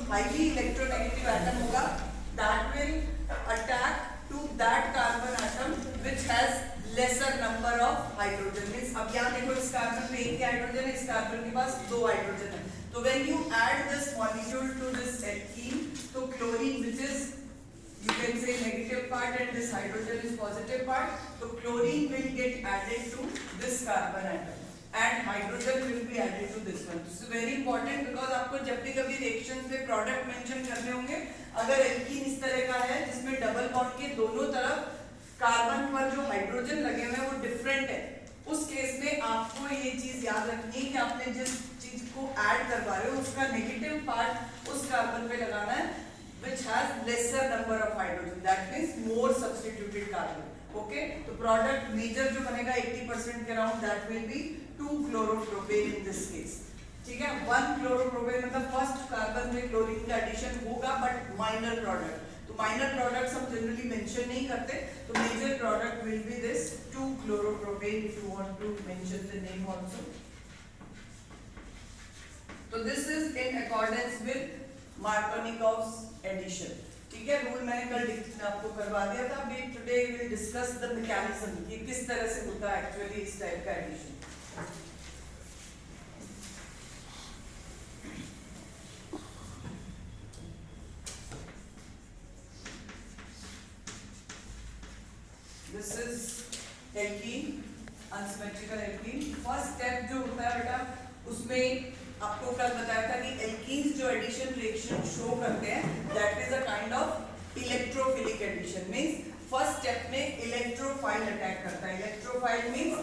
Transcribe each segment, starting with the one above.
Highly electronegative atom होगा that will attack to that carbon atom which has lesser number of hydrogen. Means अब यहाँ देखो इस carbon में एक ही हाइड्रोजन है, इस कार्बन के पास दो हाइड्रोजन है, तो when you add this molecule to this alkene, तो chlorine which is you can say negative part and this hydrogen is positive part, so chlorine will get added to this carbon atom and hydrogen will be added to this one. This is very important because आपको जब भी कभी reactions में product mention करने होंगे, अगर alkene इस तरह का है जिसमें डबल बॉन्ड के दोनों तरफ कार्बन पर जो हाइड्रोजन लगे हुए हैं वो डिफरेंट है, उस केस में आपको ये चीज याद रखनी है कि आपने जिस चीज को ऐड करवा रहे हो उसका नेगेटिव पार्ट उस कार्बन पे लगाना है which has lesser number of hydrogen, that means more substituted carbon. Okay, तो product major जो बनेगा 80% के around, that will be 2-chloropropane in this case. ठीक है, 1-chloropropane मतलब फर्स्ट कार्बन में क्लोरीन का एडिशन होगा बट माइनर प्रोडक्ट, तो माइनर प्रोडक्ट्स हम जनरली मेंशन नहीं करते, तो major product will be this 2-chloropropane if you want to mention the name also. तो this is in accordance with Markovnikov's addition. ठीक है, रूल मैंने कल आपको करवा दिया था। अभी today we will discuss the mechanism कि किस तरह से होता है एक्चुअली इस टाइप का addition. This is alkene, unsymmetrical alkene. First step जो होता है बेटा, उसमें आपको कल बताया था कि एल्कीन्स जो एडिशन रिएक्शन शो करते हैं that is a kind of electrophilic addition. Means first step में इलेक्ट्रोफाइल अटैक करता है। इलेक्ट्रोफाइल मींस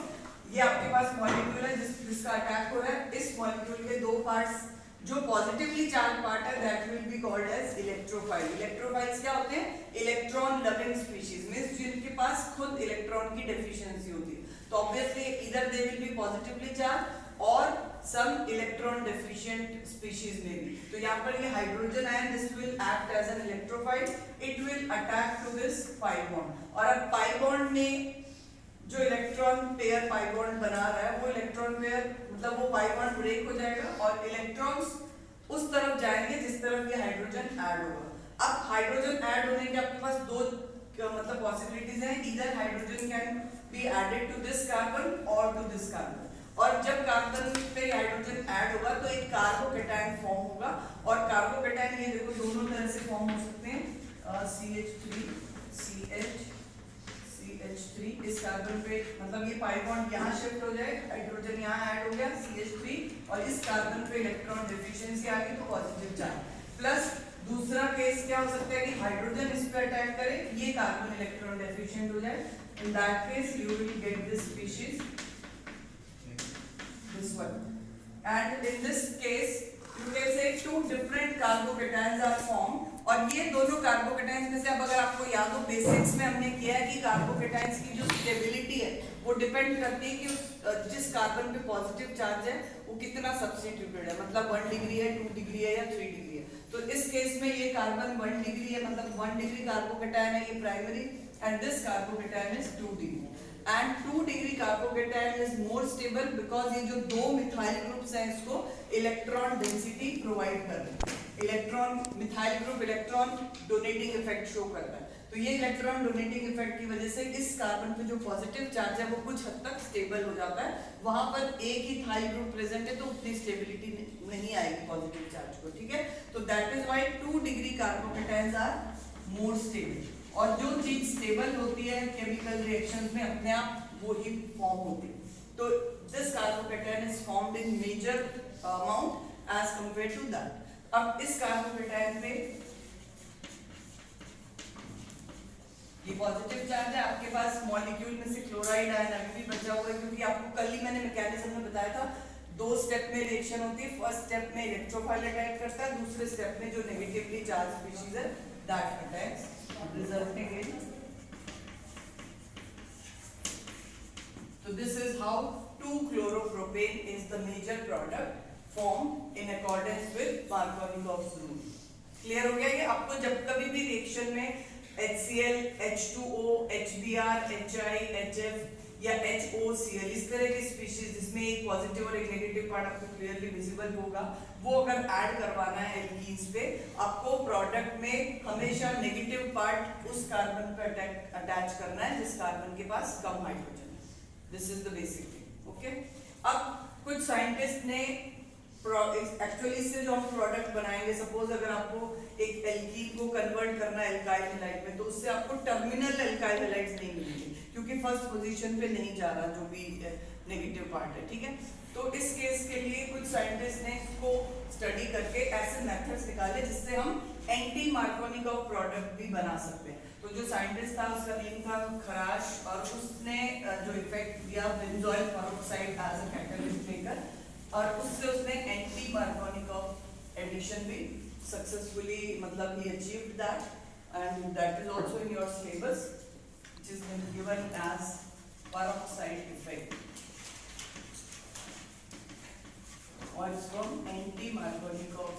ये आपके पास मॉलिक्यूल है जिसका अटैक हो रहा है, इस मॉलिक्यूल के दो पार्ट्स जो पॉजिटिवली चार्ज पार्ट है that will be called as electrophile. Electrophiles क्या होते हैं? इलेक्ट्रॉन लविंग स्पीशीज, मींस जिनके पास खुद इलेक्ट्रॉन की डेफिशिएंसी होती है, तो ऑब्वियसली इधर they will be positively charge और some electron deficient species में भी। तो यहाँ पर ये hydrogen ion this will act as an electrophile, it will attack to this pi bond, और अब पाई बॉन्ड में जो इलेक्ट्रॉन पेयर पाई बॉन्ड बना रहा है वो इलेक्ट्रॉन पेयर मतलब वो पाई बॉन्ड ब्रेक हो जाएगा और इलेक्ट्रॉन्स उस तरफ जाएंगे जिस तरफ ये हाइड्रोजन ऐड होगा। अब हाइड्रोजन ऐड होने के आपके पास दो मतलब पॉसिबिलिटीज हैं, इधर hydrogen can be added to this carbon और टू दिस कार्बन, और जब कार्बन पे हाइड्रोजन ऐड होगा तो एक कार्बोकेटायन फॉर्म होगा, और कार्बोकेटायन ये देखो दोनों तरह से फॉर्म हो सकते हैं, CH3 CH3 इस कार्बन पे मतलब ये पाई बॉन्ड यहाँ शिफ्ट हो जाए, हाइड्रोजन यहाँ ऐड हो गया CH3, और इस कार्बन पे इलेक्ट्रॉन डेफिशिएंसी आ गई तो पॉजिटिव चार्ज। प्लस दूसरा केस क्या हो सकता है कि हाइड्रोजन इस पे अटैक करे, ये कार्बन इलेक्ट्रॉन डेफिशिएंट हो जाए, in that case you will get this species this one, and in this case you can say two different carbocations are formed, और ये दोनों कार्बोकेटायंस में से अब अगर आपको याद हो बेसिक्स में हमने किया है कि कार्बोकेटायंस की जो स्टेबिलिटी है वो डिपेंड करती है कि जिस कार्बन पे पॉजिटिव चार्ज है वो कितना सब्स्टिट्यूटेड है, मतलब 1 डिग्री है, 2 डिग्री है या 3 डिग्री है। तो इस केस में ये कार्बन 1 डिग्री है, मतलब 1 डिग्री कार्बोकेटायन है ये primary, and this carbocation is 2 degree, and 2 degree carbocation is more stable because ये जो दो मिथाइल ग्रुप्स हैं इसको इलेक्ट्रॉन डेंसिटी प्रोवाइड कर रहे हैं। Electron methyl group electron donating effect show करता है, तो ये इलेक्ट्रॉन डोनेटिंग इफेक्ट की वजह से इस कार्बन पे जो पॉजिटिव चार्ज है वो कुछ हद तक स्टेबल हो जाता है, वहां पर एक ही थाइल ग्रुप प्रेजेंट है तो उतनी स्टेबिलिटी नहीं आएगी पॉजिटिव चार्ज को। ठीक है, तो that is why 2 degree carbocations are more stable, और जो चीज स्टेबल होती है केमिकल रिएक्शंस में अपने आप वो ही फॉर्म होती है। तो this carbocation is formed in major amount as compare to that. अब इस कार्बोकेटायन पे ये पॉजिटिव चार्ज है, आपके पास मॉलिक्यूल में से क्लोराइड आयन अभी भी बचा हुआ है, क्योंकि आपको कल ही मैंने मैकेनिज्म में बताया था 2 स्टेप में रिएक्शन होती है। फर्स्ट स्टेप में इलेक्ट्रोफाइल अटैक करता है, दूसरे स्टेप में जो नेगेटिवली चार्ज स्पीशीज है that attacks resulting in, so this is how 2-chloropropane is the major product formed in accordance with Markovnikov's rule. Clear हो गया ये? आपको जब कभी भी रिएक्शन में HCl, H2O, HBr, HI, HF या HOCl, इस तरह की स्पीशीज जिसमें एक पॉजिटिव और एक नेगेटिव पार्ट आपको क्लियरली विजिबल होगा, वो अगर ऐड करवाना है एल्कीन्स पे, आपको प्रोडक्ट में हमेशा नेगेटिव पार्ट उस कार्बन पे अटैच करना है जिस कार्बन के पास कम हाइड्रोजन है। This is the basic thing. Okay, अब कुछ साइंटिस्ट ने एक्चुअली इससे जो हम प्रोडक्ट बनाएंगे, सपोज अगर आपको एक एल्कीन को कन्वर्ट करना है एल्काइल हैलाइड में, तो उससे आपको टर्मिनल एल्काइल हैलाइड्स नहीं मिलेंगे क्योंकि फर्स्ट पोजीशन पे नहीं जा रहा जो भी नेगेटिव पार्ट है। ठीक है, तो इस केस के लिए कुछ साइंटिस्ट ने इसको स्टडी करके ऐसे मेथड्स निकाले जिससे हम एंटी मार्कोनिकॉव प्रोडक्ट भी बना सकते हैं। तो जो साइंटिस्ट था उसका नेम था खराश, और उसने जो इफेक्ट दिया benzoyl peroxide as a catalyst लेकर, और उससे उसने एंटी मार्कोनिकॉव एडिशन भी सक्सेसफुली, मतलब ही achieved that, and that is also in your syllabus, which is been given as peroxide effect, or it's from anti-Markovnikov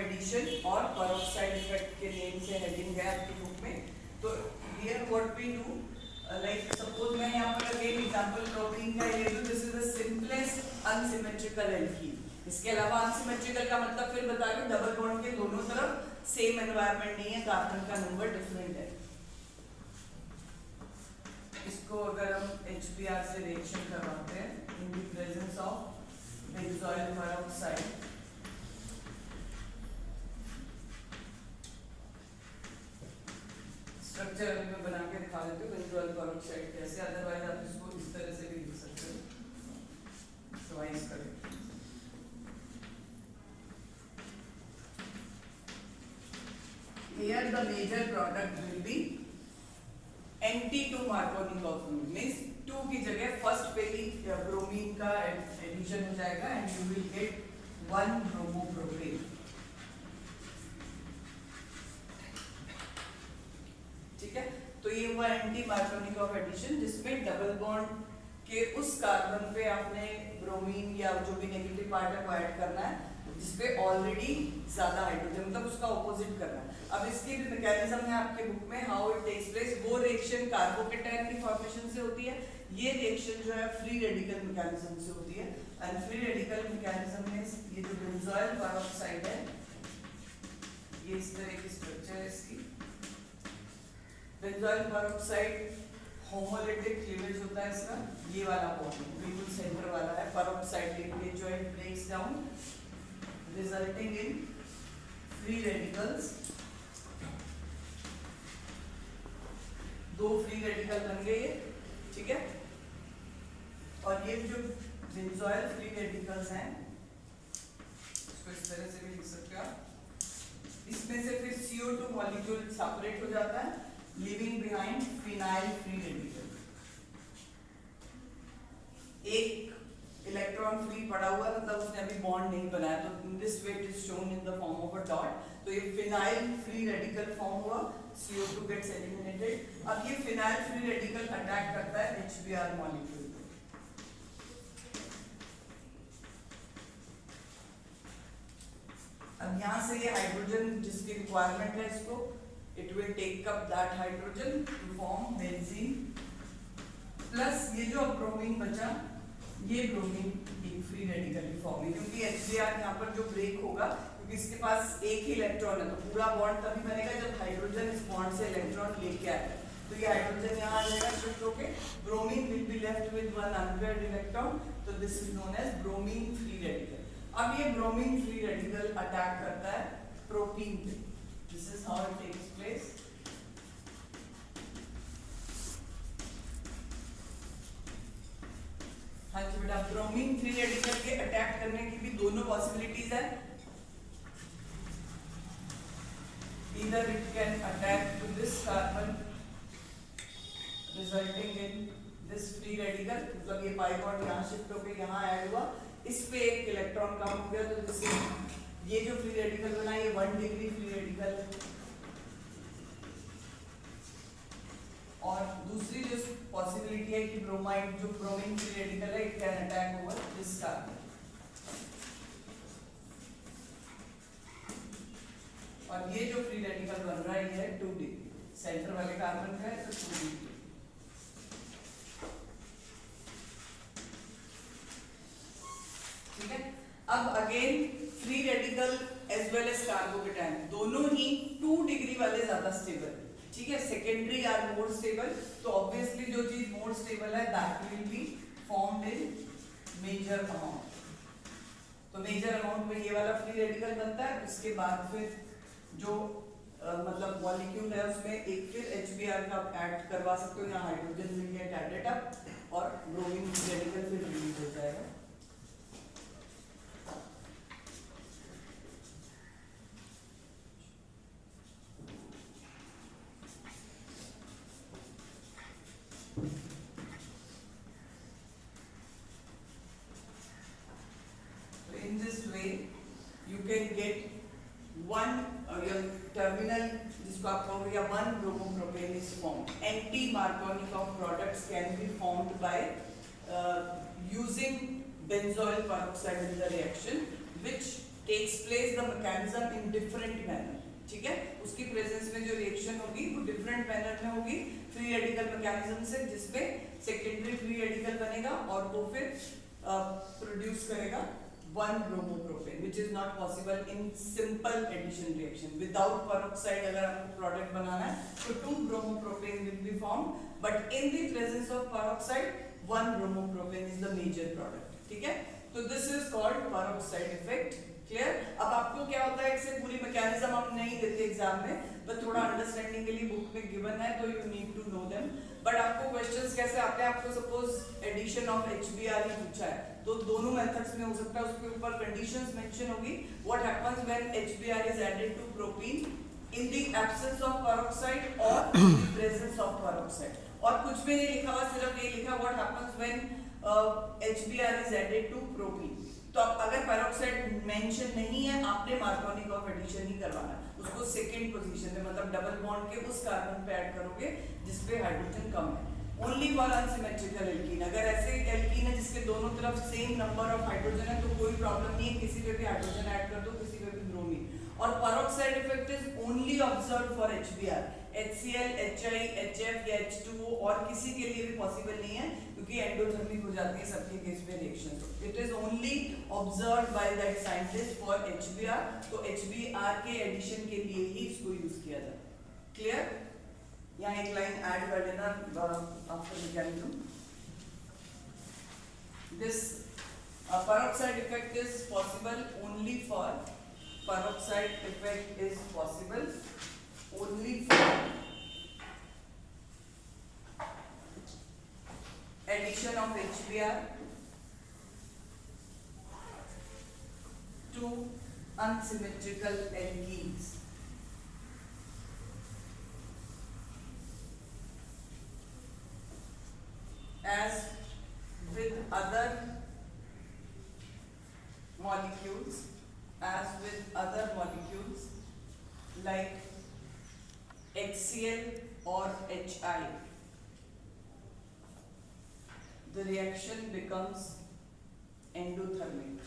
addition और peroxide effect के name से हेडिंग है आपकी बुक में। तो here what we do, like suppose मैं यहाँ पर अगेन एग्जांपल प्रोटीन का ले लूँ, this is the simplest unsymmetrical alkene. इसके अलावा अनसिमेट्रिकल का मतलब फिर बता दूं, डबल बॉन्ड के दोनों तरफ सेम एनवायरनमेंट नहीं है, कार्बन का नंबर डिफरेंट है। इसको अगर हम HBr से रिएक्शन करवाते हैं इन the presence of benzoyl peroxide, structure अभी मैं बना के दिखा देती हूँ बेंजोइल पेरोक्साइड कैसे, अदरवाइज आप इसको इस तरह से भी लिख सकते हो, रिवाइज करें। Here the major product will be anti-2-Markovnikov means 2 की जगह फर्स्ट पे ही ब्रोमीन का एडिशन हो जाएगा and you will get 1 bromopropane. ठीक है, तो ये हुआ एंटी-मार्कोनिकॉव एडिशन जिसमें डबल बॉन्ड के उस कार्बन पे आपने ब्रोमीन या जो भी नेगेटिव पार्ट है वो ऐड करना है जिसपे ऑलरेडी ज्यादा हाइड्रोजन, मतलब उसका ऑपोजिट करना है। अब इसकी भी मैकेनिज्म है आपके बुक में, हाउ इट टेक्स प्लेस। वो रिएक्शन कार्बोकेटायन की फॉर्मेशन से होती है, ये रिएक्शन जो है फ्री रेडिकल मैकेनिज्म से होती है। एंड फ्री रेडिकल मैकेनिज्म में ये जो बेंजोइल पेरोक्साइड है, ये इस तरह की स्ट्रक्चर है इसकी। बेंजोइल पेरोक्साइड होमोलिटिक क्लीवेज होता है इसका, ये वाला बॉन्ड बिल्कुल सेंटर वाला है पेरोक्साइड के जो it breaks down resulting in free radicals। 2 free radical बन गए, ठीक है। और ये जो बेंजोइल फ्री रेडिकल्स हैं इसको इस तरह से भी लिख सकते हो आप, इसमें से फिर CO2 मॉलिक्यूल सेपरेट हो जाता है, leaving behind phenyl free radical. एक इलेक्ट्रॉन फ्री पड़ा हुआ है, मतलब उसने अभी बॉन्ड नहीं बनाया, तो this way it is shown in the form of a dot. तो ये फिनाइल फ्री रेडिकल फॉर्म हुआ, CO2 गेट्स एलिमिनेटेड। अब ये फिनाइल फ्री रेडिकल अटैक करता है HBr मॉलिक्यूल को। अब यहाँ से ये हाइड्रोजन जिसकी रिक्वायरमेंट है इसको, it will take up that hydrogen to form benzene, plus ये जो ब्रोमीन बचा, ये ब्रोमीन एक फ्री रेडिकल की फॉर्म है, क्योंकि HBr यहाँ पर जो ब्रेक होगा, क्योंकि इसके पास एक ही इलेक्ट्रॉन है, तो पूरा बॉन्ड तभी बनेगा जब हाइड्रोजन इस बॉन्ड से इलेक्ट्रॉन लेके आएगा। तो ये हाइड्रोजन यहाँ आ जाएगा शिफ्ट होके, bromine will be left with 1 unpaired electron, तो this is known as bromine free radical. अब ये ब्रोमीन फ्री रेडिकल अटैक करता है प्रोटीन पे, this is how it takes place. हाँ जी बेटा, ब्रोमीन फ्री रेडिकल के अटैक करने की भी दोनों पॉसिबिलिटीज है। Either it can attack to this carbon resulting in this free radical, मतलब ये पाई बॉन्ड यहाँ शिफ्ट होकर यहाँ ऐड हुआ, इस पे एक इलेक्ट्रॉन कम हो गया, तो जिससे ये जो फ्री रेडिकल बना ये 1 डिग्री फ्री रेडिकल, और और दूसरी जो पॉसिबिलिटी है कि ब्रोमाइड जो ब्रोमीन फ्री रेडिकल है, it can attack over this carbon. और ये जो फ्री रेडिकल बन रहा है ये है 2 डिग्री, सेंटर वाले कार्बन का है तो 2 डिग्री। ठीक है, अब again free radical as well as carbocation दोनों ही 2 डिग्री वाले ज्यादा स्टेबल। ठीक है, सेकेंडरी आर मोर स्टेबल, तो ऑब्वियसली जो चीज मोर स्टेबल है that will be formed in major amount. तो मेजर अमाउंट में ये वाला फ्री रेडिकल बनता है, उसके बाद फिर जो मतलब मॉलिक्यूल है उसमें एक फिर HBr का ऐड करवा सकते हो, यहाँ hydrogen will get added up और ब्रोमीन फ्री रेडिकल फिर रिलीज हो जाएगा। So in this way you can get one your terminal जिसको आप कहोगे या one bromopropane is formed. Anti-Markovnikov products can be formed by using benzoyl peroxide in the reaction, which takes place the mechanism in different manner. ठीक है, उसकी presence में जो reaction होगी वो डिफरेंट मैनर में होगी फ्री रेडिकल मैकेनिज्म से, जिसमें सेकेंडरी फ्री रेडिकल बनेगा और वो फिर प्रोड्यूस करेगा 1 bromopropane, which is not possible in simple addition reaction. Without peroxide अगर आपको प्रोडक्ट बनाना है तो 2 bromopropane will be formed, but in the presence of peroxide 1 bromopropane is the major product. ठीक है, तो this is called peroxide effect. Clear? अब आपको क्या होता है, इससे पूरी मैकेनिज्म हम नहीं देते एग्जाम में, बट थोड़ा अंडरस्टैंडिंग के लिए बुक में गिवन है तो you need to know them. But आपको क्वेश्चंस कैसे आते हैं, आपको सपोज एडिशन ऑफ HBr ही पूछा है तो दोनों मेथड्स में हो सकता है, उसके ऊपर कंडीशंस मेंशन होगी। What happens when HBr is added to propene in the absence of peroxide और in the presence of peroxide, और कुछ भी नहीं लिखा हुआ, सिर्फ ये लिखा what happens when HBr is added to propene. तो अब अगर पेरोक्साइड मेंशन नहीं है, आपने मार्कोनिकॉफ एडिशन ही करवाना है, उसको सेकंड पोजीशन में मतलब डबल बॉन्ड के उस कार्बन पे ऐड करोगे जिसपे हाइड्रोजन कम है। ओनली फॉर अनसिमेट्रिकल एल्कीन, अगर ऐसे एल्कीन है जिसके दोनों तरफ सेम नंबर ऑफ हाइड्रोजन है तो कोई प्रॉब्लम नहीं है, किसी पे भी हाइड्रोजन ऐड कर दो, किसी पे भी ब्रोमीन। और peroxide effect is only observed for HBr, HCl, HI, HF या H2O और किसी के लिए भी पॉसिबल नहीं है क्योंकि एंडोथर्मिक हो जाती है सबके केस में reaction. It is only observed by that scientist for HBr, तो HBr के एडिशन के लिए ही इसको यूज किया जाता है। क्लियर? यहाँ एक लाइन ऐड कर देना after mechanism. This peroxide effect is possible only for peroxide effect is possible only for addition of HBr to unsymmetrical alkenes. As with other molecules, like HCl or HI, the reaction becomes endothermic.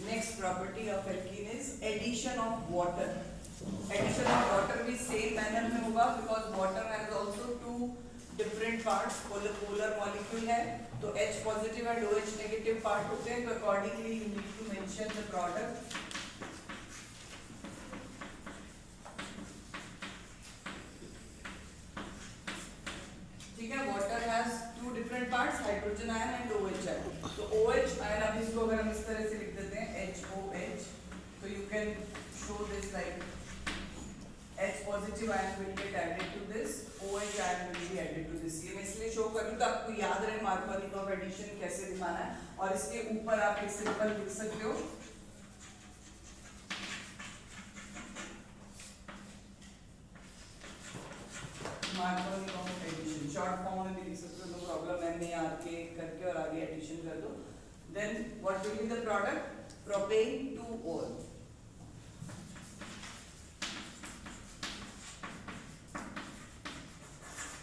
Next property of alkene is addition of water. Addition of water भी same manner में होगा because water has also two different parts. Polar molecule है तो H positive and OH negative part होते हैं, तो accordingly you need to mention the product. ठीक है, water has two different parts, hydrogen ion and OH ion. तो OH ion अब इसको अगर हम इस तरह से लिख देते हैं HOH, तो you can show this like H positive ion will get added to this, OH ion will be added to this. ये मैं इसलिए शो कर रही हूँ तो आपको याद रहे मार्कोनिकॉफ एडिशन कैसे दिखाना है, और इसके ऊपर आप एक सिंपल लिख सकते हो मार्कोनिकॉफ एडिशन, शॉर्ट फॉर्म में भी लिख सकते हो, नो प्रॉब्लम, MARK करके और आगे एडिशन कर दो. Then what will be the product? Propane 2-ol.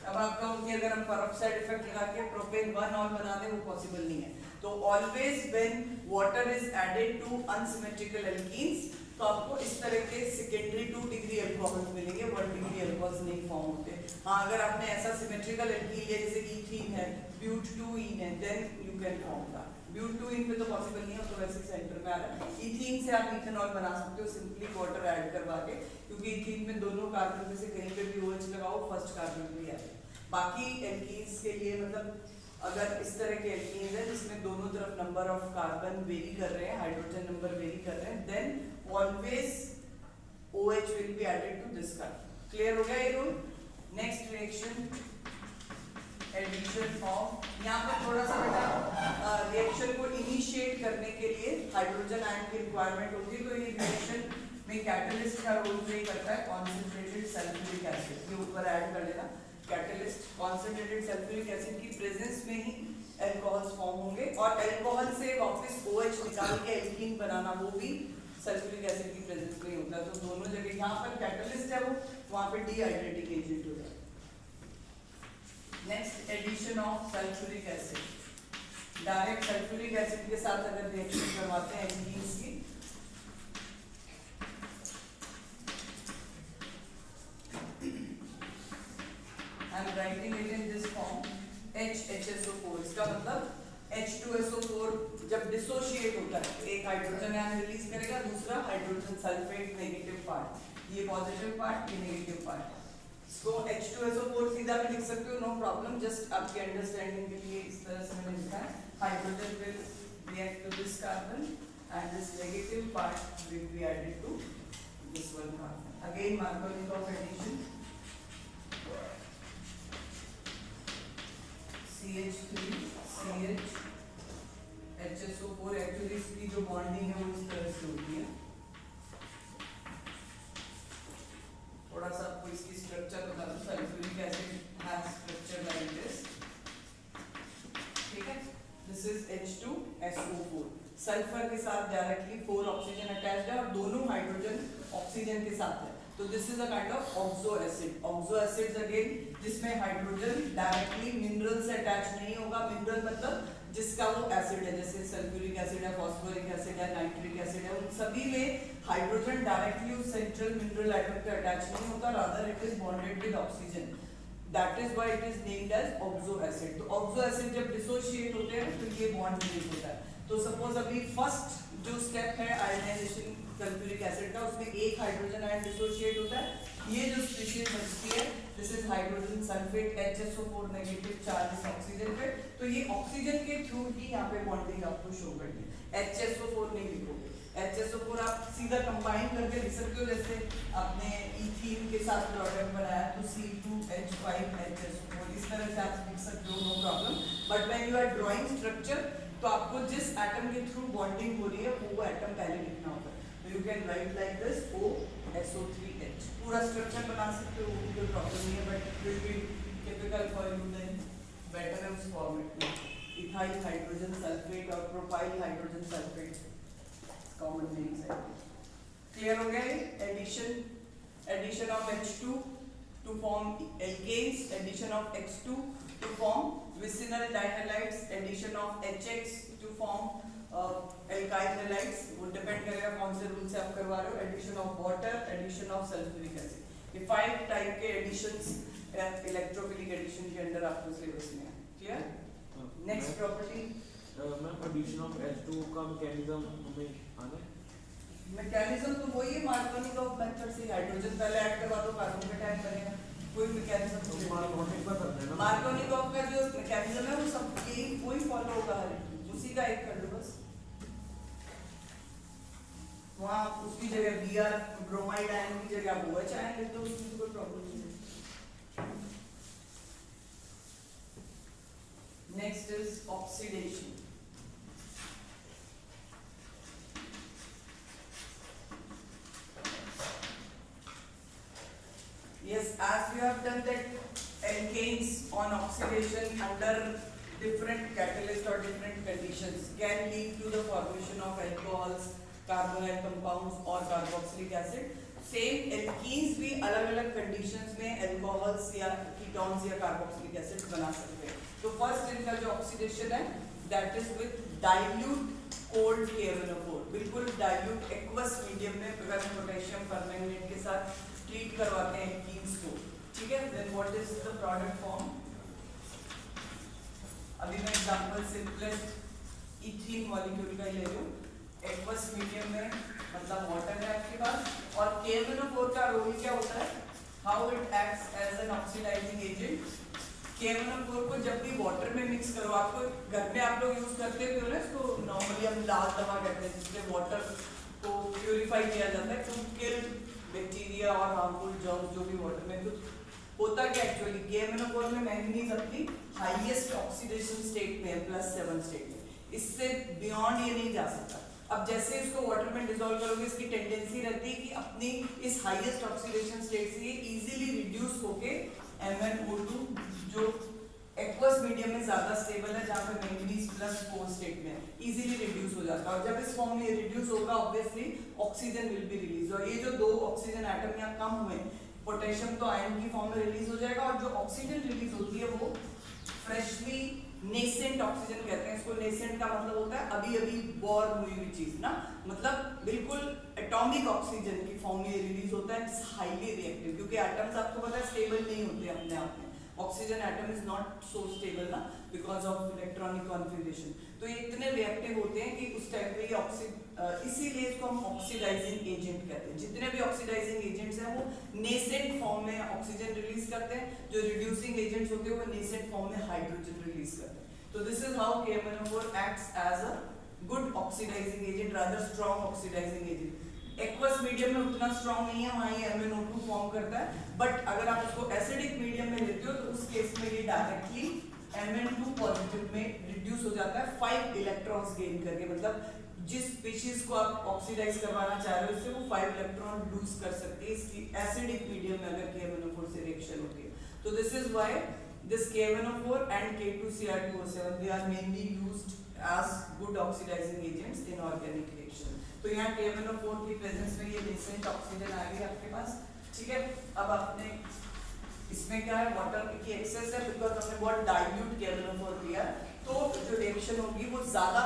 अब आप कहो कि अगर हम पेरोक्साइड इफेक्ट लगा के प्रोपेन 1-ol बना दें, वो पॉसिबल नहीं है. तो always when water is added to unsymmetrical alkenes, तो आपको इस तरह के सेकेंडरी 2 डिग्री अल्कोहल्स मिलेंगे, 1 डिग्री अल्कोहल्स नहीं फॉर्म होते. हाँ, अगर आपने ऐसा सिमेट्रिकल एल्कीन लिया जैसे ईथीन है, ब्यूट-2-ईन है, then you can form that. But two ene पे तो पॉसिबल नहीं है, तो वैसे सेंटर में आ रहा है. ईथीन से आप इथेनॉल बना सकते हो सिंपली वाटर ऐड करवा के, क्योंकि ईथीन में दोनों कार्बन में से कहीं पे भी OH लगाओ, फर्स्ट कार्बन भी आए. बाकी एल्कीन्स के लिए मतलब अगर इस तरह के एल्कीन्स है जिसमें दोनों तरफ नंबर ऑफ कार्बन वेरी कर रहे हैं, हाइड्रोजन नंबर वेरी कर रहे हैं, then always OH will be added to this carbon. Clear हो गया ये rule? Next reaction, addition of. यहाँ पर थोड़ा सा बेटा रिएक्शन को इनिशिएट करने के लिए हाइड्रोजन आयन की रिक्वायरमेंट होती है. तो ये रिएक्शन में कैटलिस्ट का रोल प्ले करता है. कॉन्सेंट्रेटेड सल्फ्यूरिक एसिड के ऊपर ऐड कर लेना. कैटलिस्ट कॉन्सेंट्रेटेड सल्फ्यूरिक एसिड की प्रेजेंस में ही अल्कोहल्स फॉर्म होंगे, और अल्कोहल से वापस OH निकाल के एल्कीन बनाना, वो भी सल्फ्यूरिक एसिड की प्रेजेंस में ही होता है. तो दोनों जगह यहाँ पर कैटलिस्ट है, वो वहाँ पे डिहाइड्रेटिंग एजेंट हो जाए. Next, addition of sulphuric acid. Direct sulphuric acid के साथ अगर रिएक्शन करवाते हैं एल्कीन्स की, I am writing it in this form, HHSO4. इसका मतलब H2SO4 जब डिसोशिएट होता है तो एक हाइड्रोजन आयन रिलीज करेगा, दूसरा हाइड्रोजन सल्फेट नेगेटिव पार्ट, ये पॉजिटिव पार्ट, ये नेगेटिव पार्ट. इसको H2SO4 सीधा भी लिख सकते हो, नो प्रॉब्लम. जस्ट आपके अंडरस्टैंडिंग के लिए इस तरह से मैंने लिखा है. Hydrogen will react to this carbon and this negative part will be added to this one carbon. Again Markovnikov addition, CH3 CH HSO4. Actually इसकी जो बॉन्डिंग है वो इस तरह से होती है. थोड़ा सा आपको इसकी स्ट्रक्चर बता दूं. Sulphuric acid has structure like this. ठीक है, दिस इज H2SO4. सल्फर के साथ डायरेक्टली 4 ऑक्सीजन अटैच्ड है और दोनों हाइड्रोजन ऑक्सीजन के साथ है. तो this is a kind of oxo acid. Oxo acids again जिसमें हाइड्रोजन डायरेक्टली मिनरल से अटैच नहीं होगा. मिनरल मतलब जिसका वो एसिड है, जैसे सल्फ्यूरिक एसिड है, फास्फोरिक एसिड है, नाइट्रिक एसिड है, उन सभी में हाइड्रोजन डायरेक्टली उस सेंट्रल मिनरल एटम पे अटैच नहीं होता, rather it is bonded with oxygen. That is why it is named as oxo acid. तो ऑक्सो एसिड जब डिसोशिएट होते हैं तो ये बॉन्ड ब्रेक होता है. तो सपोज अभी फर्स्ट जो स्टेप है आयोनाइजेशन सल्फ्यूरिक एसिड का, उसमें एक हाइड्रोजन आयन डिसोशिएट होता है. ये जो स्पीशीज बचती है this is hydrogen sulphate HSO4 negative charge इस ऑक्सीजन पे. तो ये ऑक्सीजन के थ्रू ही यहाँ पे बॉन्डिंग आपको शो करनी है. HSO4 नहीं लिखोगे. HSO4 आप सीधा कंबाइन करके लिख सकते हो, जैसे आपने ईथीन के साथ प्रोडक्ट बनाया तो C2H5HSO4, इस तरह से आप लिख सकते हो, no problem. But when you are drawing structure तो आपको जिस एटम के थ्रू बॉन्डिंग हो रही है वो एटम पहले लिखना होगा. तो you can write like this OSO3H. पूरा स्ट्रक्चर बना सकते हो, कोई प्रॉब्लम नहीं है, but it will be typical for you, then better है उस फॉर्मेट में. इथाइल हाइड्रोजन सल्फेट और propyl hydrogen sulphate common names है. क्लियर हो गया? Addition of H2 to form alkanes, addition of X2 to form vicinal dihalides, addition of HX to form alkyl halides. वो depend करेगा कौन से rule से आप करवा रहे हो. Addition of water, addition of sulphuric acid, ये 5 टाइप के एडिशंस इलेक्ट्रोफिलिक एडिशन के अंडर आपको सिलेबस में है. Clear? Next property ma'am, addition of H2 का मैकेनिज्म हमें आना है. मैकेनिज्म तो वही है, मार्कोनिकॉफ मेथड से. हाइड्रोजन पहले ऐड करवा दो, कार्बन का टाइम बनेगा. कोई मैकेनिज्म तो मार्कोनिक का करना है ना. मार्कोनिकॉफ का जो मैकेनिज्म है वो सब यही वही फॉलो होगा, उसी का एक कर लो बस. वहाँ उसकी जगह Br ब्रोमाइड आयन की जगह OH आयन लिख दो, उसकी कोई प्रॉब्लम नहीं है. Next is oxidation. Yes, as we have done that alkanes on oxidation under different catalyst or different conditions can lead to the formation of alcohols, carbonyl compounds or carboxylic acid. Same alkenes भी अलग अलग conditions में alcohols या ketones या carboxylic acid बना सकते हैं. तो फर्स्ट इनका जो ऑक्सीडेशन है that is with dilute cold KMnO4. बिल्कुल डाइल्यूट एक्वस मीडियम में अगर पोटेशियम परमैंगनेट के साथ ट्रीट करवाते हैं एल्कीन्स को. ठीक है. Then what is the product form. अभी मैं एग्जांपल सिंपलेस्ट इथीन मॉलिक्यूल का ही ले लूं. एक्वस मीडियम में मतलब वाटर है आपके पास और KMnO4 का रोल क्या होता है. How it acts as an oxidising agent. KMnO4 को जब भी वाटर में मिक्स करो, आपको घर में आप लोग यूज करते हो ना इसको, नॉर्मली हम लाल दवा कहते हैं जिसमें वाटर को प्यूरिफाई किया जाता है टू किल बैक्टीरिया और हार्मफुल जर्म्स जो भी वाटर में. तो होता क्या एक्चुअली KMnO4 में मैंगनीज अपनी हाईएस्ट ऑक्सीडेशन स्टेट में है +7 स्टेट में. इससे बियॉन्ड ये नहीं जा सकता. अब जैसे इसको वाटर में डिसॉल्व करोगे इसकी टेंडेंसी रहती है कि अपनी इस हाईएस्ट ऑक्सीडेशन स्टेट से ये इजीली रिड्यूस होके MnO2 जो एक्वस मीडियम में ज्यादा स्टेबल है जहां पे मैंगनीज +4 स्टेट में इजीली रिड्यूस हो जाता है. और जब इस फॉर्म में रिड्यूस होगा obviously oxygen will be release. और ये जो दो ऑक्सीजन एटम यहाँ कम हुए, पोटेशियम तो आयन की फॉर्म में रिलीज हो जाएगा और जो ऑक्सीजन रिलीज होती है वो फ्रेशली नेसेंट ऑक्सीजन कहते हैं इसको. नेसेंट का मतलब होता है अभी अभी बॉर्न हुई हुई चीज ना, मतलब बिल्कुल एटॉमिक ऑक्सीजन की फॉर्म में रिलीज होता है. इट्स हाईली रिएक्टिव क्योंकि एटम्स आपको पता है स्टेबल नहीं होते अपने आप में. Oxygen atom is not so stable ना बिकॉज ऑफ इलेक्ट्रॉनिक कॉन्फिगरेशन. तो ये इतने रिएक्टिव होते हैं कि उस टाइम पे ये इसीलिए इसको हम ऑक्सीडाइजिंग एजेंट कहते हैं. जितने भी ऑक्सीडाइजिंग एजेंट्स हैं वो नेसेंट फॉर्म में ऑक्सीजन रिलीज करते हैं. जो रिड्यूसिंग एजेंट्स होते हैं वो नेसेंट फॉर्म में हाइड्रोजन रिलीज करते हैं. तो this is how KMnO4 acts as a good oxidizing agent, rather strong oxidizing agent. Aqueous medium में उतना स्ट्रॉन्ग नहीं है, वहाँ ये MnO2 फॉर्म करता है. बट अगर आप उसको एसिडिक मीडियम में लेते हो तो उस केस में ये डायरेक्टली Mn2 पॉजिटिव में रिड्यूस हो जाता है 5 इलेक्ट्रॉन्स गेन करके. मतलब जिस स्पीशीज को आप ऑक्सीडाइज करवाना चाह रहे हो उससे वो 5 इलेक्ट्रॉन लूज कर सकती है इसकी एसिडिक मीडियम में अगर KMnO4 से रिएक्शन होती है. तो this is why this KMnO4 and K2Cr2O7 they are mainly used as good oxidizing agents in organic reaction. तो यहाँ KMnO4 की प्रेजेंस में ये नेसेंट ऑक्सीजन आ गई आपके पास. ठीक है. अब आपने इसमें क्या है वाटर की एक्सेस है बिकॉज हमने बहुत डाइल्यूट KMnO4 दिया तो जो रिएक्शन होगी वो ज्यादा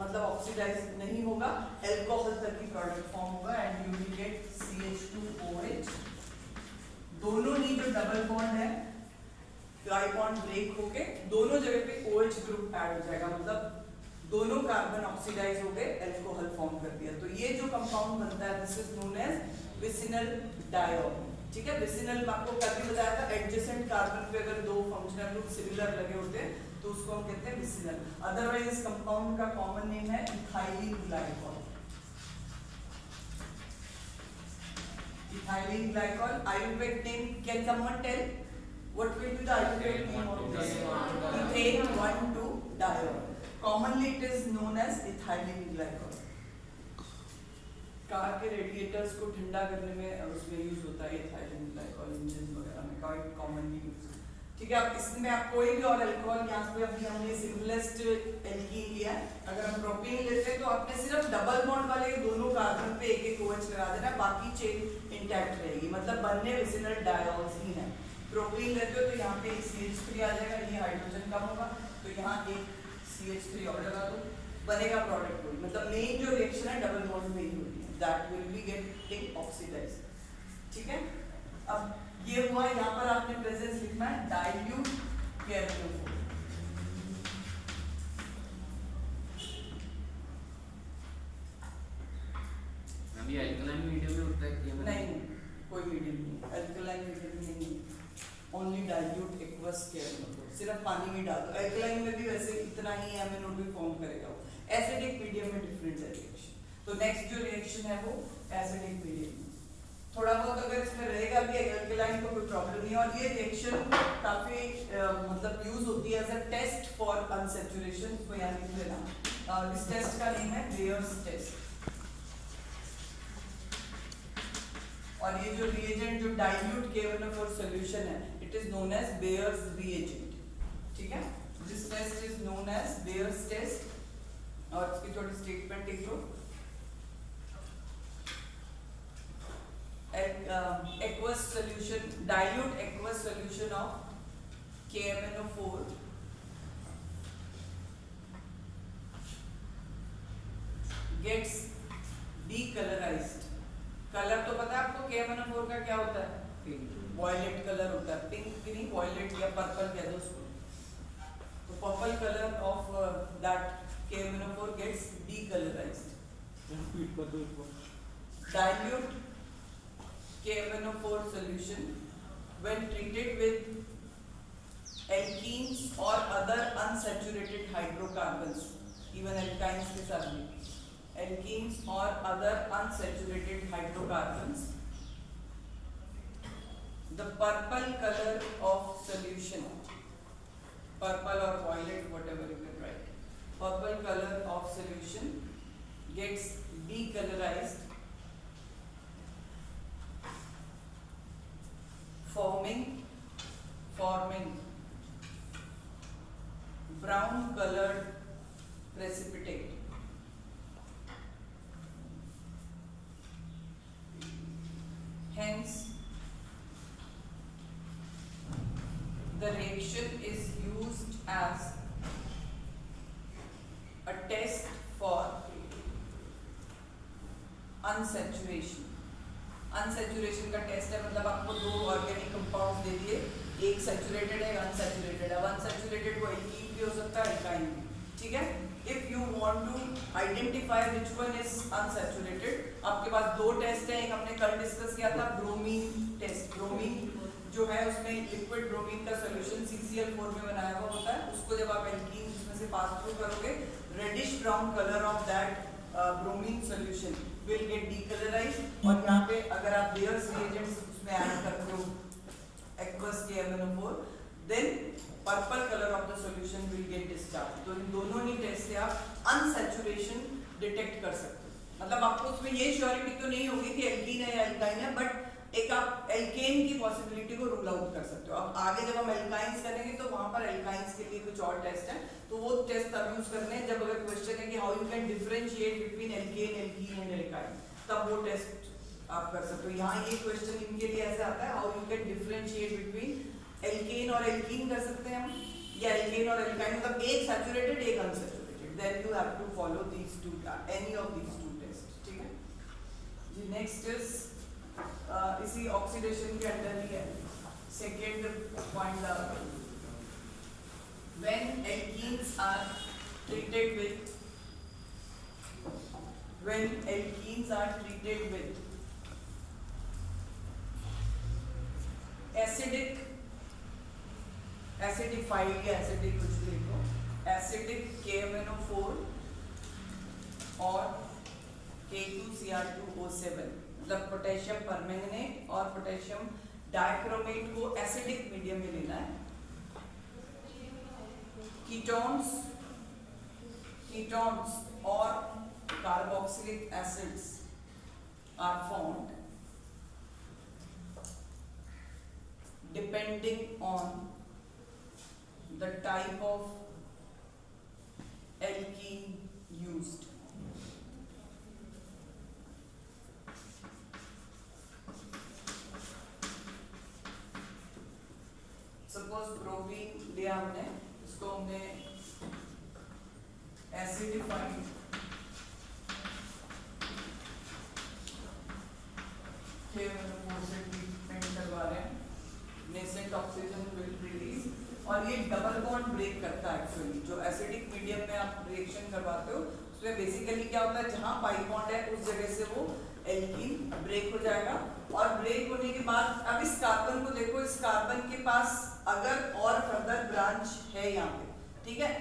मतलब ऑक्सीडाइज नहीं होगा, एल्कोहल तक की प्रोडक्ट फॉर्म होगा and you will get CH2OH. दोनों ही जो डबल बॉन्ड है ट्राई बॉन्ड ब्रेक होके दोनों जगह पे OH ग्रुप ऐड हो जाएगा. मतलब दोनों कार्बन ऑक्सीडाइज हो गए, अल्कोहल फॉर्म कर दिया. तो ये जो कंपाउंड बनता है this is known as vicinal diol. ठीक है. विसिनल आपको कभी बताया था एडजेसेंट कार्बन पे अगर दो फंक्शनल ग्रुप सिमिलर लगे होते हैं तो उसको हम कहते हैं विसिनल. अदरवाइज इस कंपाउंड का कॉमन नेम है इथाइलिन ग्लाइकॉल. Ethylene glycol. आयुर्वेद name can someone tell what will be the Ayurvedic name of this? Ethane 1,2-diol. Commonly it is known as ethylene glycol. Car के radiators को ठंडा करने में उसमें यूज होता है इथाइलिन ग्लाइकॉल. इंजन वगैरह में क्वाइट कॉमनली यूज. ठीक है. अब इसमें आप कोई भी और अल्कोहल यहाँ पे अभी हमने सिंपलेस्ट एल्कीन लिया है. अगर हम प्रोपेन लेते हैं तो आपने सिर्फ डबल बॉन्ड वाले दोनों कार्बन पे एक OH लगा देना, बाकी चेन इंटैक्ट रहेगी. मतलब बनने विसिनल डायोल्स ही हैं. प्रोपेन लेते हो तो यहाँ पे एक CH3 आ जाएगा, ये हाइड्रोजन कम होगा तो यहाँ एक CH3 और लगा दो, बनेगा प्रोडक्ट कोई. मतलब मेन जो रिएक्शन है डबल बॉन्ड में ही होती है, that will be getting oxidise. ठीक है. अब ये हुआ, यहाँ पर आपने प्रेजेंस लिखना है डाइल्यूट KMnO4. अभी अल्कलाइन मीडियम में होता है कि नहीं, कोई मीडियम नहीं, अल्कलाइन मीडियम नहीं, ओनली डाइल्यूट एक्वस KMnO4. सिर्फ पानी में डाल दो. अल्कलाइन में भी वैसे इतना ही MnO2 फॉर्म करेगा वो. एसिडिक मीडियम में डिफरेंट है रिएक्शन. तो नेक्स्ट जो रिएक्शन है वो एसिडिक मीडियम में. थोड़ा बहुत अगर इसमें रहेगा भी अल्कलाइन को कोई प्रॉब्लम नहीं. और ये रिएक्शन काफी मतलब यूज होती है as a test for unsaturation. तो यहाँ लिख लेना. इस टेस्ट का नेम है बेयर्स टेस्ट. और ये जो रिएजेंट जो डाइल्यूट KMnO4 सॉल्यूशन है it is known as Baeyer's reagent. ठीक है. This test is known as Bayer's test और इसकी थोड़ी स्टेटमेंट लिख लो। Aqueous solution, dilute aqueous solution of KMnO4 gets decolorized। Colour तो पता है आपको KMnO4 का क्या होता है? वॉयलेट कलर होता है, पिंक भी नहीं, वॉयलेट या पर्पल कह दो उसको। तो purple colour of that KMnO4 gets decolorized। Repeat कर दो इसको। Dilute KMnO4 solution when treated with alkenes or other unsaturated hydrocarbons, even alkynes के साथ भी, alkenes or other unsaturated hydrocarbons, the purple color of solution, purple or violet, whatever you can write, purple color of solution gets decolorized, forming brown colored precipitate। Hence the reaction is used as a test for unsaturation। Unsaturation का test है, मतलब आपको दो organic compounds दे दिए, एक saturated है, unsaturated. अब unsaturated वो एल्कीन भी हो सकता है, एल्काइन भी, ठीक है। If you want to identify which one is unsaturated, आपके पास दो टेस्ट है। एक हमने कल डिस्कस किया था, ब्रोमीन टेस्ट। ब्रोमीन जो है उसमें लिक्विड ब्रोमीन का सॉल्यूशन CCl4 में बनाया हुआ होता है। उसको जब आप एल्कीन उसमें से पास थ्रू करोगे, reddish brown colour of that bromine solution will get decolorized। और यहाँ पे अगर आप Bayer's reagents उसमें ऐड करते हो aqueous KMnO4, then purple color of the solution will get discharged। तो इन दोनों ही टेस्ट से आप अनसैचुरेशन डिटेक्ट कर सकते हो। मतलब आपको उसमें ये श्योरिटी तो नहीं होगी कि एल्कीन है या एल्काइन है, बट एक आप एल्केन की पॉसिबिलिटी को रूल आउट कर सकते हो। अब आगे जब हम एल्काइंस करेंगे तो वहां पर एल्काइंस के लिए कुछ और टेस्ट है, तो वो टेस्ट तब यूज करने हैं जब अगर क्वेश्चन है कि how you can differentiate between alkane, alkene and alkyne, तब वो टेस्ट आप कर सकते हो। यहाँ ये क्वेश्चन इनके लिए ऐसा आता है, how you can differentiate between alkane और एल्कीन कर सकते हैं हम, या एल्केन और एल्काइन, मतलब एक सैचुरेटेड एक unsaturated, then you have to follow these two, any of these two test, ठीक है जी। नेक्स्ट इज इसी ऑक्सीडेशन के अंडर ही है, second point, when alkenes are treated with acidified या acidic कुछ भी लिखो, acidic KMnO4 और K2Cr2O7, मतलब पोटेशियम परमैंगनेट और पोटेशियम डाइक्रोमेट को एसिडिक मीडियम में लेना है। कीटोन्स और carboxylic acids are formed depending on the type of alkene used। Suppose bromine लिया हमने, इसको हमने एसिडिफाइड KMnO4 से ट्रीटमेंट करवा रहे हैं, नेसेंट ऑक्सीजन विल रिलीज, और ये डबल बॉन्ड ब्रेक करता है। एक्चुअली जो एसिडिक मीडियम में आप रिएक्शन करवाते हो उसमें बेसिकली क्या होता है, जहां पाई बॉन्ड है उस जगह से वो एल्कीन ब्रेक हो जाएगा, और ब्रेक होने के बाद अब इस कार्बन को देखो, इस कार्बन के पास अगर और फर्दर ब्रांच है यहाँ पे, ठीक है,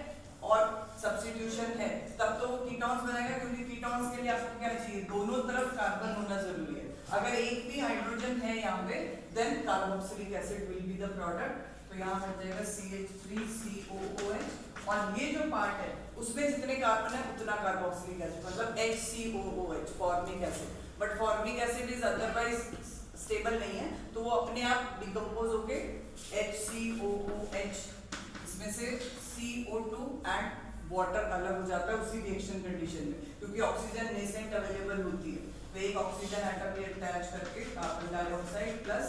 और सब्स्टिट्यूशन है, तब तो वो कीटोन्स बनाएगा, क्योंकि कीटोन्स के लिए आपको क्या चाहिए, दोनों तरफ कार्बन होना जरूरी है। अगर एक भी हाइड्रोजन है यहाँ पे, then carboxylic acid will be the product. तो यहाँ बन जाएगा CH3COOH, और ये जो पार्ट है उसमें जितने कार्बन है उतना कार्बोक्सिलिक एसिड, मतलब HCOOH, formic acid. But formic acid is otherwise stable नहीं है, तो वो अपने आप डिकम्पोज होके HCOOH इसमें से CO2 एंड वाटर अलग हो जाता है उसी रिएक्शन कंडीशन में, क्योंकि ऑक्सीजन नेसेंट अवेलेबल होती है, तो एक ऑक्सीजन एटम भी अटैच करके कार्बन डाइऑक्साइड प्लस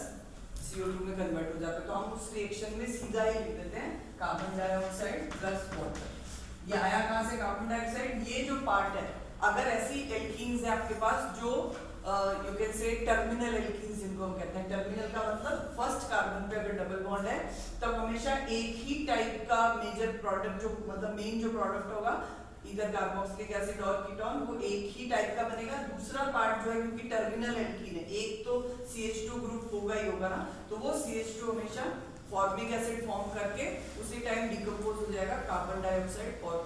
CO2 में कन्वर्ट हो जाता है। तो हम उस रिएक्शन में सीधा ही लिख देते हैं कार्बन डाइऑक्साइड प्लस वाटर। ये आया कहाँ से कार्बन डाइऑक्साइड? ये जो पार्ट है, अगर ऐसी एल्कीन्स है आपके पास जो you can say terminal alkenes जिनको हम कहते हैं, टर्मिनल का मतलब फर्स्ट कार्बन पे अगर डबल बॉन्ड है तब हमेशा एक ही टाइप का मेजर प्रोडक्ट जो मतलब मेन जो प्रोडक्ट होगा इधर कार्बोक्सिलिक एसिड और कीटोन वो एक ही टाइप का बनेगा। दूसरा पार्ट जो है क्योंकि टर्मिनल एल्कीन है, एक तो CH2 ग्रुप होगा ही होगा ना, तो वो CH2 हमेशा फॉर्मिक एसिड फॉर्म करके उसी टाइम डिकम्पोज हो जाएगा कार्बन डाइऑक्साइड और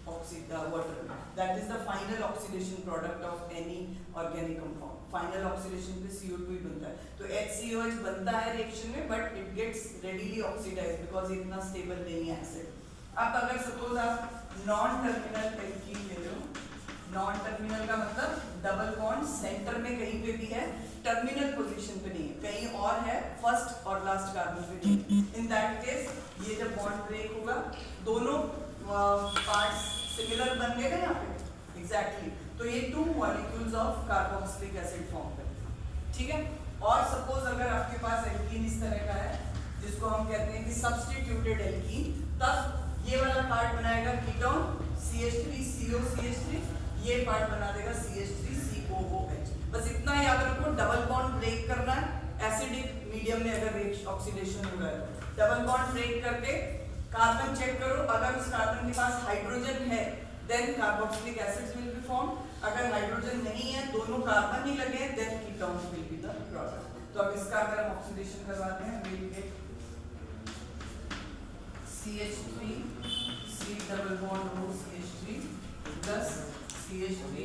water. That is the final oxidation product of any organic compound. Final oxidation पे CO2 ही बनता है, तो HCOH बनता है रिएक्शन में but it gets readily oxidised because इतना स्टेबल नहीं है एसिड। अब अगर सपोज आप नॉन टर्मिनल एल्कीन ले लो, नॉन टर्मिनल का मतलब डबल बॉन्ड सेंटर में कहीं पे भी है, टर्मिनल पोजीशन पे नहीं है, कहीं और है फर्स्ट और लास्ट कार्बन पे नहीं। इन दैट केस ये जब बॉन्ड ब्रेक होगा दोनों पार्ट्स सिमिलर बन गए यहाँ पे एग्जैक्टली, तो ये 2 molecules of carboxylic acid form करेंगे, ठीक है। और सपोज अगर आपके पास एल्कीन इस तरह का है जिसको हम कहते हैं कि सब्स्टिट्यूटेड एल्कीन, तब ये वाला पार्ट बनाएगा कीटोन CH3COCH3, ये पार्ट बना देगा CH3COOH। बस इतना याद रखो, डबल बॉन्ड ब्रेक करना है एसिडिक मीडियम में अगर ऑक्सीडेशन हो रहा है, डबल बॉन्ड ब्रेक करके कार्बन चेक करो, अगर उस कार्बन के पास हाइड्रोजन है then carboxylic acids will be form, अगर हाइड्रोजन नहीं है दोनों कार्बन ही लगे हैं then ketones will be the product. तो अब इसका अगर हम ऑक्सीडेशन करवाते हैं will get CH3 C double bond O CH3 plus CH3